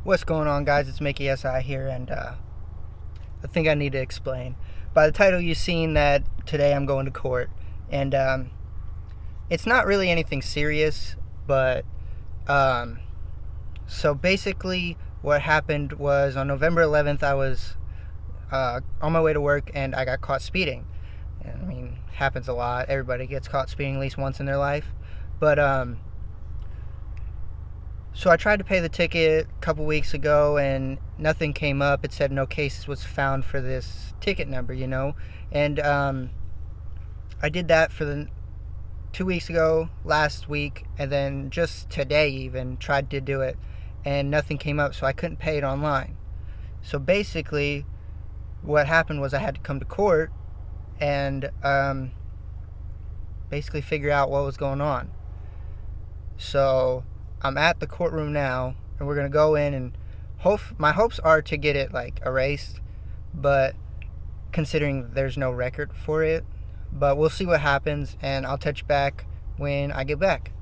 What's going on, guys? It's Mickey SI here, and I think I need to explain. By the title, you've seen that today I'm going to court, and it's not really anything serious, but so basically what happened was on November 11th, I was on my way to work, and I got caught speeding. And, I mean, happens a lot. Everybody gets caught speeding at least once in their life, but so I tried to pay the ticket a couple weeks ago and nothing came up. It said no case was found for this ticket number, And I did that for the 2 weeks ago, last week, and then just today even tried to do it and nothing came up, so I couldn't pay it online. So basically what happened was I had to come to court and basically figure out what was going on. So I'm at the courtroom now, and we're going to go in, and my hopes are to get it erased, but considering there's no record for it, but we'll see what happens, and I'll touch back when I get back.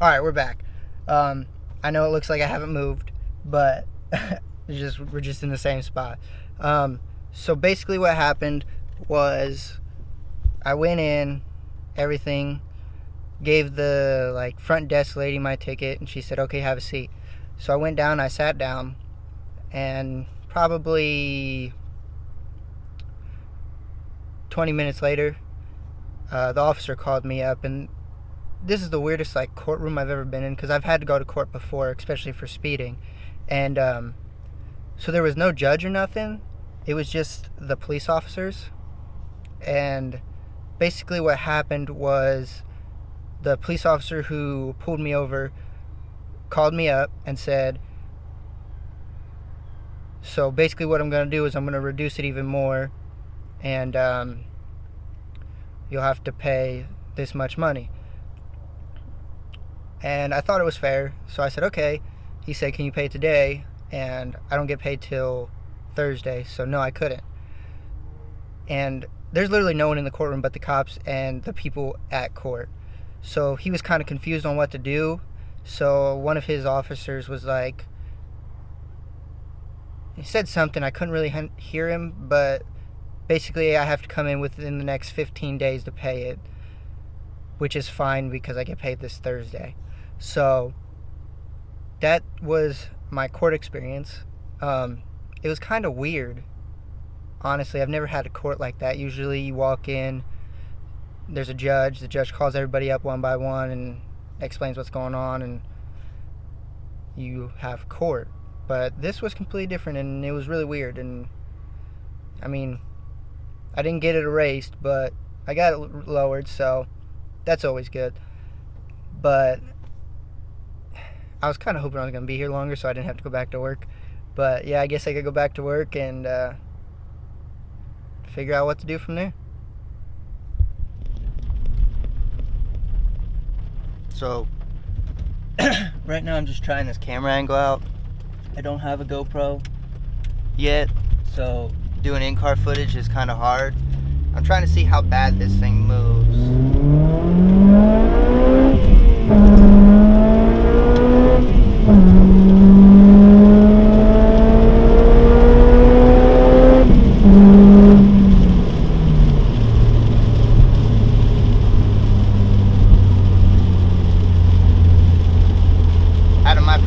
Alright, we're back. I know it looks like I haven't moved, but we're just in the same spot. So basically what happened was I went in, everything, gave the front desk lady my ticket, and she said, okay, have a seat. So I went down, I sat down, and probably 20 minutes later, the officer called me up, and this is the weirdest courtroom I've ever been in, because I've had to go to court before, especially for speeding, and so there was no judge or nothing. It was just the police officers, and basically what happened was the police officer who pulled me over called me up and said, so basically what I'm going to do is I'm going to reduce it even more, and you'll have to pay this much money. And I thought it was fair, so I said, okay. He said, can you pay today? And I don't get paid till Thursday, so no, I couldn't. And there's literally no one in the courtroom but the cops and the people at court. So he was kind of confused on what to do. So one of his officers was he said something, I couldn't really hear him, but basically I have to come in within the next 15 days to pay it, which is fine because I get paid this Thursday. So that was my court experience. It was kind of weird. Honestly, I've never had a court like that. Usually you walk in, there's a judge, the judge calls everybody up one by one and explains what's going on, and you have court. But this was completely different, and it was really weird. And I mean, I didn't get it erased, but I got it lowered, so that's always good. But I was kind of hoping I was going to be here longer so I didn't have to go back to work. But yeah, I guess I could go back to work and figure out what to do from there. So right now I'm just trying this camera angle out. I don't have a GoPro yet, so doing in-car footage is kind of hard. I'm trying to see how bad this thing moves.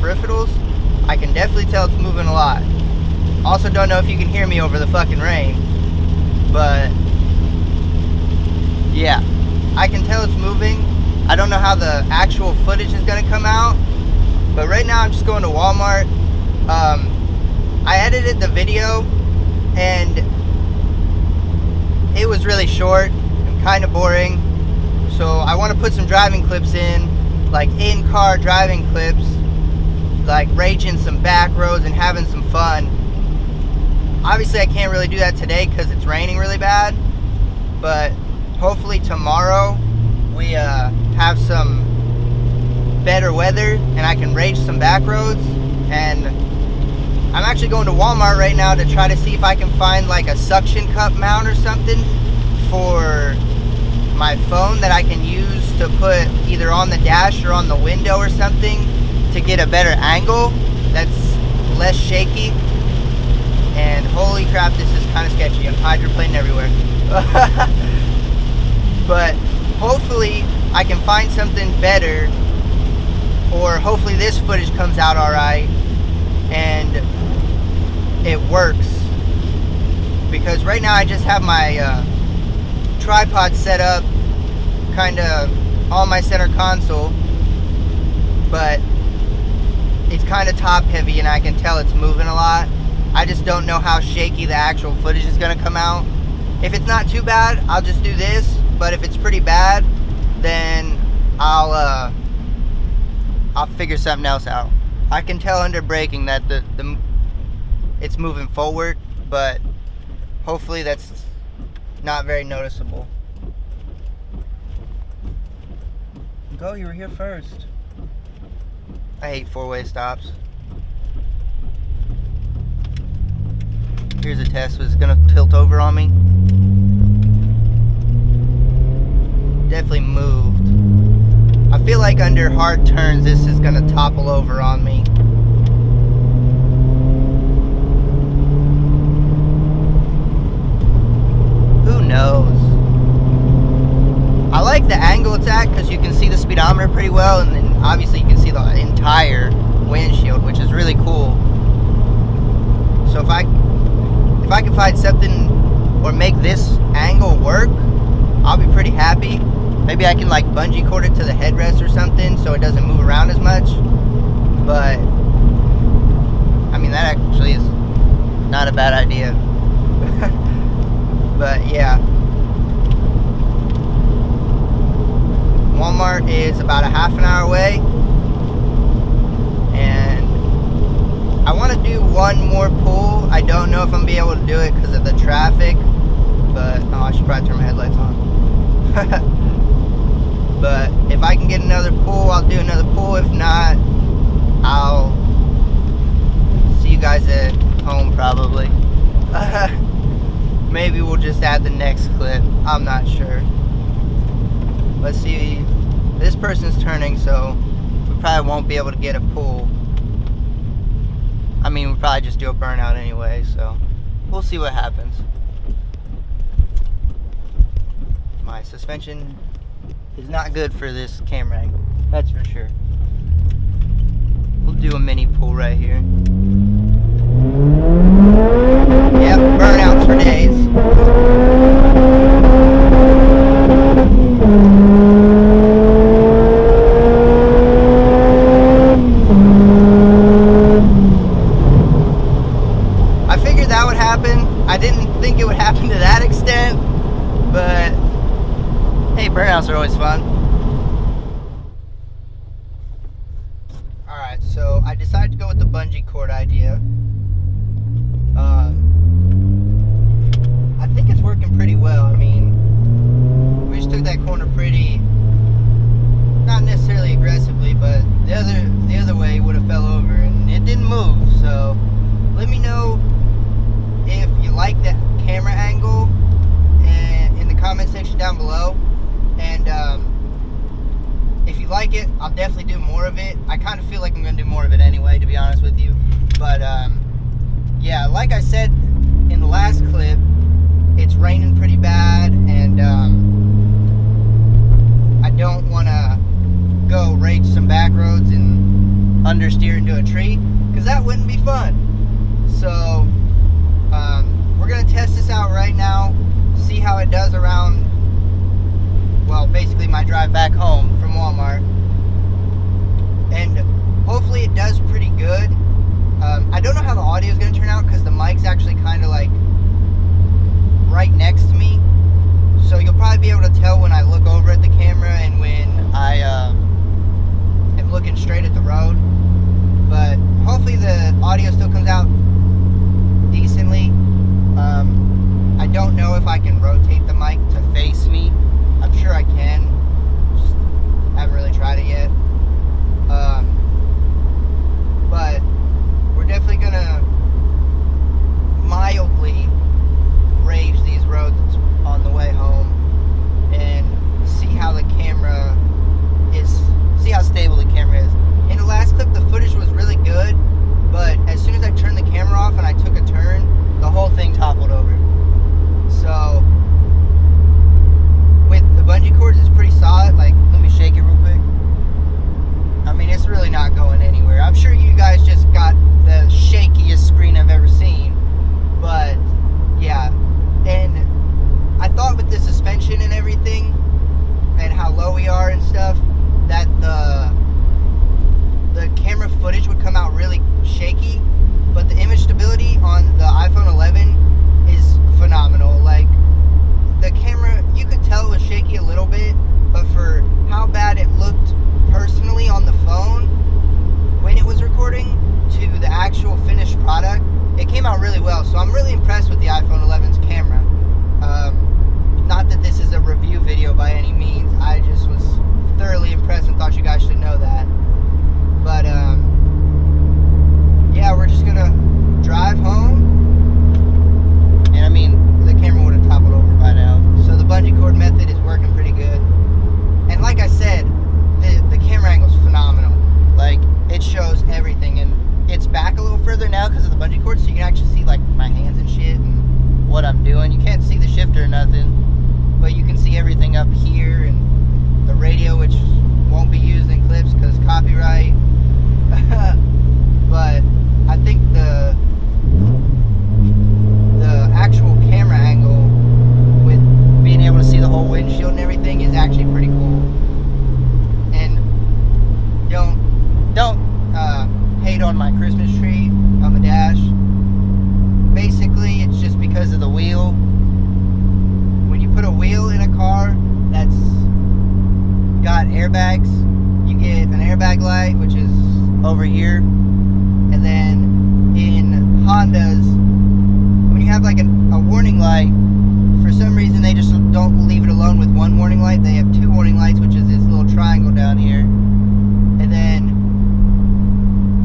Peripherals, I can definitely tell it's moving a lot. Also don't know if you can hear me over the fucking rain, but yeah, I can tell it's moving. I don't know how the actual footage is going to come out, but right now I'm just going to Walmart. I edited the video and it was really short and kind of boring, so I want to put some driving clips in, in-car driving clips, raging some back roads and having some fun. Obviously I can't really do that today because it's raining really bad, but hopefully tomorrow we have some better weather and I can rage some back roads. And I'm actually going to Walmart right now to try to see if I can find a suction cup mount or something for my phone that I can use to put either on the dash or on the window or something to get a better angle that's less shaky. And holy crap, this is kind of sketchy. I'm hydroplaning everywhere. But hopefully I can find something better, or hopefully this footage comes out alright and it works. Because right now I just have my tripod set up kind of on my center console, but it's kind of top heavy and I can tell it's moving a lot. I just don't know how shaky the actual footage is going to come out. If it's not too bad, I'll just do this, but if it's pretty bad, then I'll figure something else out. I can tell under braking that it's moving forward, but hopefully that's not very noticeable. Go, you were here first. I hate four-way stops. Here's a Tesla. It's gonna tilt over on me. Definitely moved. I feel like under hard turns this is gonna topple over on me. Who knows? I like the angle it's at because you can see the speedometer pretty well, and then obviously you can see the entire windshield, which is really cool. So if I can find something or make this angle work, I'll be pretty happy. Maybe I can like bungee cord it to the headrest or something so it doesn't move around as much. But I mean, that actually is not a bad idea. But yeah, Walmart is about a half an hour away, and I want to do one more pull. I don't know if I'm going to be able to do it because of the traffic, but oh, I should probably turn my headlights on. But if I can get another pull, I'll do another pull. If not, I'll see you guys at home probably. Maybe we'll just add the next clip. I'm not sure. Let's see. This person's turning, so we probably won't be able to get a pull. I mean, we'll probably just do a burnout anyway, so we'll see what happens. My suspension is not good for this camera angle, that's for sure. We'll do a mini pull right here. Yep, burnouts for days. I figured that would happen. I didn't think it would happen to that extent, but hey, burnouts are always fun. Alright, so I decided to go with the bungee cord idea. I think it's working pretty well. I mean, we just took that corner pretty, not necessarily aggressively, but the other way would have fell over, and it didn't move. So let me know if you like that camera angle and in the comment section down below. And if you like it, I'll definitely do more of it. I kind of feel like I'm going to do more of it anyway, to be honest with you. But yeah, like I said in the last clip, it's raining pretty bad, and I don't want to go rage some back roads and understeer into a tree, because that wouldn't be fun. So we're going to test this out right now, see how it does around, well, basically my drive back home from Walmart, and hopefully it does pretty good. I don't know how the audio is going to turn out because the mic's actually kind of like right next to me, so you'll probably be able to tell when I look over at the camera and when I am looking straight at the road. But hopefully the audio still comes out decently. I don't know if I can rotate the mic to face me. I'm sure I can, just haven't really tried it yet. But we're definitely gonna mildly rage these roads on the way home and see how the camera is, see how stable the camera is. In the last clip, the I'm sure you guys just got the shakiest screen I've ever seen. But yeah, and I thought with the suspension and everything and how low we are and stuff that the camera footage would come out really shaky, but the image stability on the iPhone 11 is phenomenal. Like, the camera, you could tell it was shaky a little bit, but for how bad it looked personally on the phone when it was recording to the actual finished product, it came out really well. So I'm really impressed with the iPhone 11's camera. Not that this is a review video by any means, I just was thoroughly impressed and thought you guys should know that. But yeah, we're just gonna drive home, and I mean, the camera would have toppled over by now. So the bungee cord method is working pretty good. And like I said, the camera angle is phenomenal. Like, it shows everything, and it's back a little further now because of the bungee cord, so you can actually see like my hands and shit and what I'm doing. You can't see the shifter or nothing, but you can see everything up here, and the radio, which won't be used in clips because copyright. But I think the actual camera angle with being able to see the whole windshield and everything is actually pretty cool. And don't hate on my Christmas tree on the dash. Basically, it's just because of the wheel. When you put a wheel in a car that's got airbags, you get an airbag light, which is over here. And then in Hondas, when you have like a warning light, for some reason they just don't leave it alone with one warning light. They have two warning lights, which is this little triangle down here. And then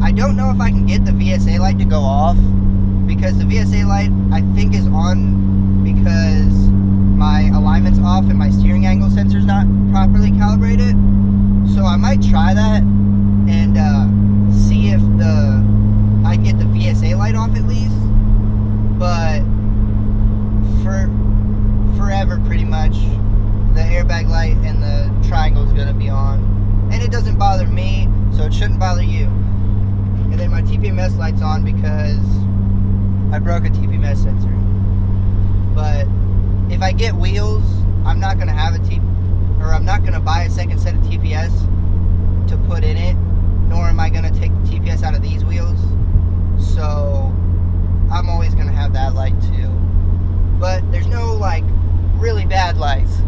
I don't know if I can get the VSA light to go off, because the VSA light I think is on because my alignment's off and my steering angle sensor's not properly calibrated. So I might try that and see if I can get the VSA light off at least. But for forever pretty much the airbag light and the triangle is going to be on, and it doesn't bother me, so it shouldn't bother you. And then my TPMS light's on because I broke a TPMS sensor. But if I get wheels, I'm not going to have I'm not going to buy a second set of TPS to put in it, nor am I going to take the TPS out of these wheels. So I'm always going to have that light too. But there's no like really bad lights.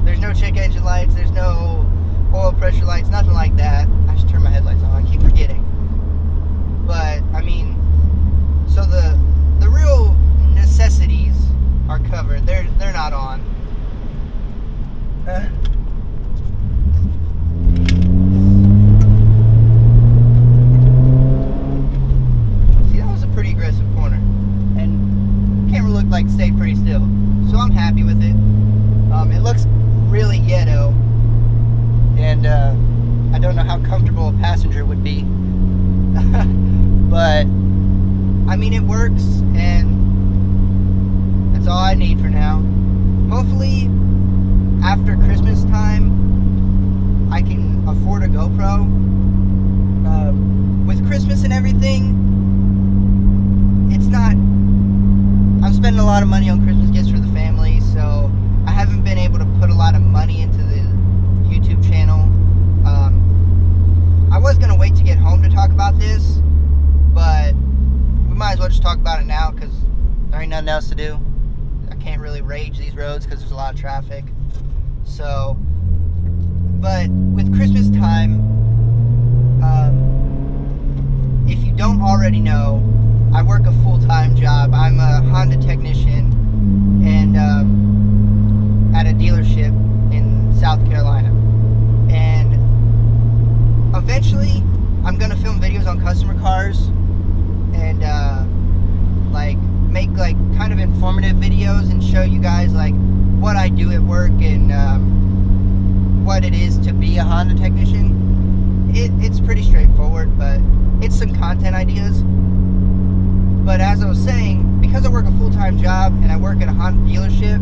There's no check engine lights, there's no oil pressure lights, nothing like that. I should turn my headlights on, I keep forgetting. But I mean, so the real necessities are covered. They're not on. See, that was a pretty aggressive corner, and the camera looked like it stayed pretty still, so I'm happy with it. It looks really ghetto, and I don't know how comfortable a passenger would be. But I mean, it works, and that's all I need for now. Hopefully after Christmas time I can afford a GoPro. With Christmas and everything, I'm spending a lot of money on Christmas gifts for the family, so I haven't been able to put a lot of money into the YouTube channel. I was going to wait to get home to talk about this, but we might as well just talk about it now because there ain't nothing else to do. I can't really rage these roads because there's a lot of traffic. So, but with Christmas time, if you don't already know, I work a full-time job. I'm a Honda technician and at a dealership in South Carolina. And eventually, I'm gonna film videos on customer cars and like make like kind of informative videos and show you guys like what I do at work and what it is to be a Honda technician. It's pretty straightforward, but it's some content ideas. But as I was saying, because I work a full-time job and I work at a Honda dealership,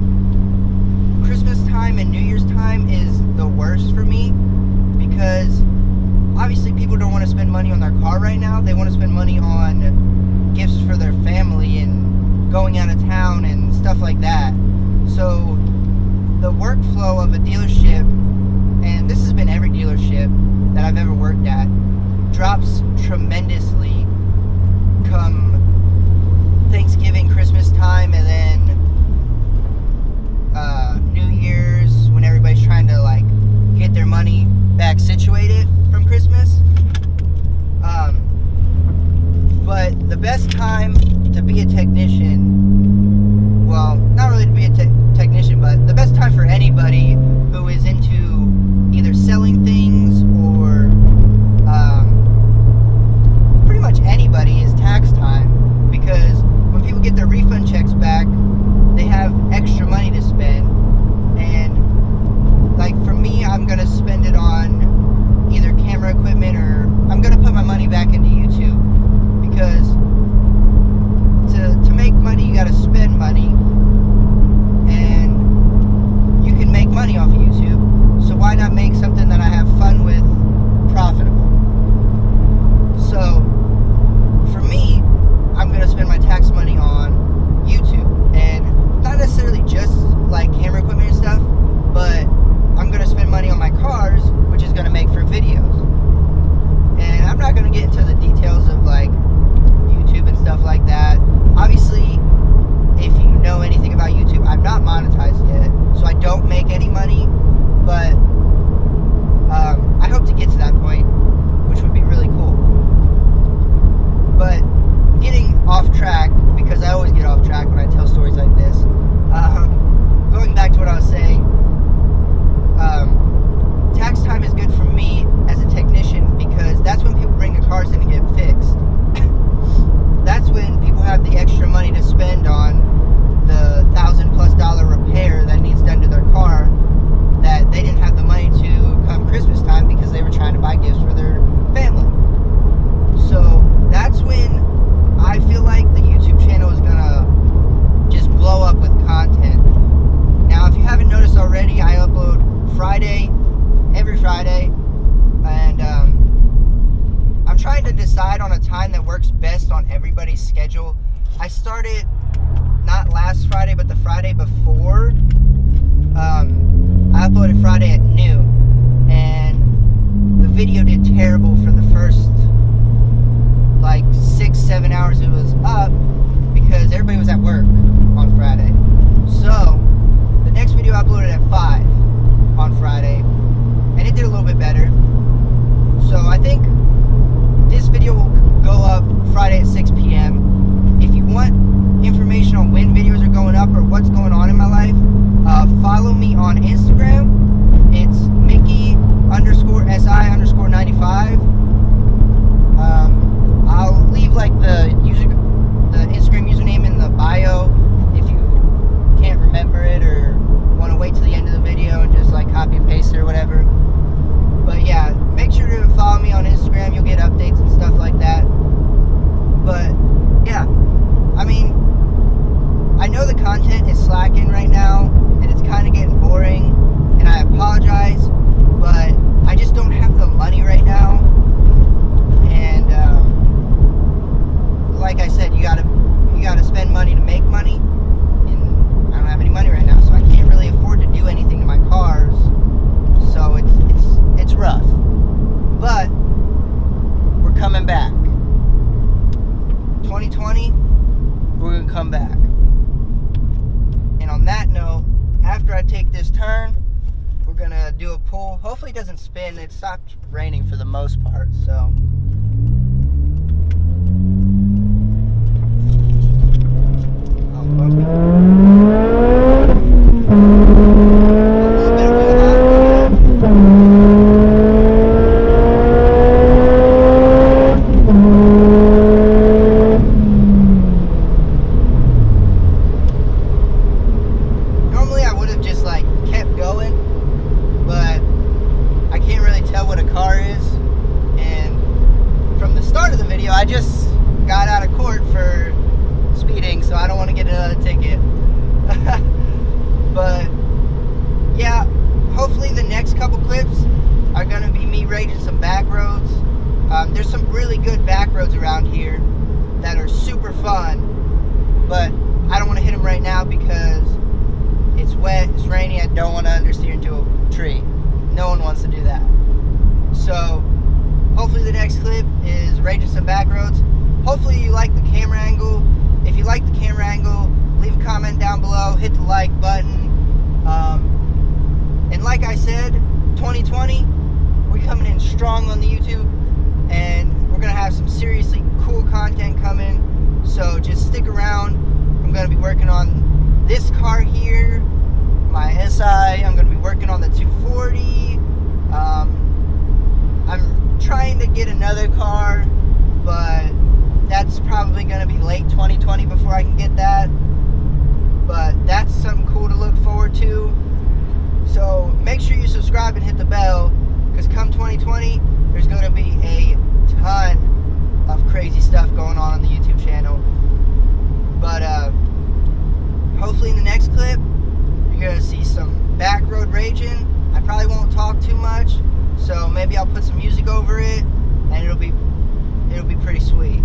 Christmas time and New Year's time is the worst for me because obviously people don't want to spend money on their car right now. They want to spend money on gifts for their family and going out of town and stuff like that. So the workflow of a dealership, and this has been every dealership that I've ever worked at, drops tremendously come Thanksgiving, Christmas time, and then New Year's, when everybody's trying to like get their money back situated from Christmas. But the best time to be a technician, well, not really to be a technician, but the best time for anybody who is into either selling things or pretty much anybody, is tax time. Because when people get their refund checks back, they have extra money to spend. And like for me, I'm gonna spend it on either camera equipment, or I'm gonna put my money back into YouTube, because to make money you gotta spend money, and you can make money off of YouTube, so why not make something that I have fun with profitable? So for me, I'm gonna spend my tax money on YouTube, and not necessarily just like camera equipment and stuff, but I'm gonna spend money on my cars, which is gonna make for videos. And I'm not gonna get into the details of like YouTube and stuff like that. Obviously, if you know anything about YouTube, I'm not monetized yet, so I don't make any money, but I hope to get to that point, which would be really cool. But getting off track, because I always get off track when I tell stories like this, going back to what I was saying, tax time is good for me as a technician, because that's when people bring their cars in and get fixed. That's when people have the extra money to spend on the $1,000+ repair that needs done to their car, that they didn't have the money to come Christmas time because they were trying to buy gifts for their family. So that's when I feel like the YouTube channel is gonna just blow up with content. Now, if you haven't noticed already, I upload every Friday, and I'm trying to decide on a time that works best on everybody's schedule. I started not last Friday, but the Friday before. I uploaded Friday at noon, and the video did terrible for the first like 6-7 hours it was up, because everybody was at work on Friday. So the next video I uploaded at 5 on Friday, and it did a little bit better. So I think this video will go up Friday at 6 p.m. If you want information on when videos are going up or what's going on in my life, follow me on Instagram. It's Mickey_SI_95. I'll leave like the Instagram username in the bio if you can't remember it, or want to wait till the end of the video and just like copy and paste it or whatever. But yeah, make sure to follow me on Instagram. You'll get updates and stuff like that. But yeah, I mean, I know the content is slacking right now, and it's kind of getting boring, and I apologize, but I just don't have the money right now. And like I said, you gotta spend money to make money, and I don't have any money right now, so I can't really afford to do anything to my cars. So it's rough, but we're coming back. 2020, we're gonna come back. And on that note, after I take this turn, we're gonna do a pull. Hopefully it doesn't spin. It stopped raining for the most part, so. Oh, bumpy. A little bit of wheel hop. Normally I would have just like kept going, but I can't really tell what a car is. And from the start of the video, I just got out of court for speeding, so I don't want to get another ticket. But yeah, hopefully the next couple clips are going to be me raging some back roads. There's some really good back roads around here that are super fun, but I don't want to hit them right now because it's wet, it's rainy, I don't want to understeer into a tree. No one wants to do that. So hopefully the next clip is raging some back roads. Hopefully you like the camera angle. If you like the camera angle, leave a comment down below, hit the like button. And like I said, 2020, we're coming in strong on the YouTube, and we're going to have some seriously cool content coming, so just stick around. I'm going to be working on this car here, my SI. I'm going to be working on the 240. I'm trying to get another car, but that's probably going to be late 2020 before I can get that. But that's something cool to look forward to. So make sure you subscribe and hit the bell, because come 2020, there's going to be a ton of crazy stuff going on the YouTube channel. But hopefully in the next clip, you're going to see some back road raging. I probably won't talk too much, so maybe I'll put some music over it, and it'll be pretty sweet.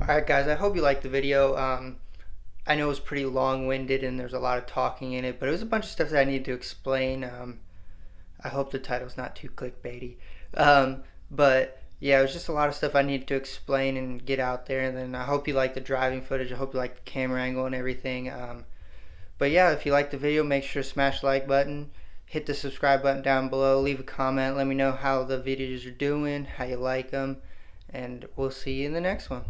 Alright guys, I hope you liked the video. I know it was pretty long-winded and there's a lot of talking in it, but it was a bunch of stuff that I needed to explain. I hope the title's not too clickbaity. But yeah, it was just a lot of stuff I needed to explain and get out there, and then I hope you liked the driving footage. I hope you liked the camera angle and everything. But yeah, if you liked the video, make sure to smash the like button. hit the subscribe button down below, leave a comment, let me know how the videos are doing, how you like them, and we'll see you in the next one.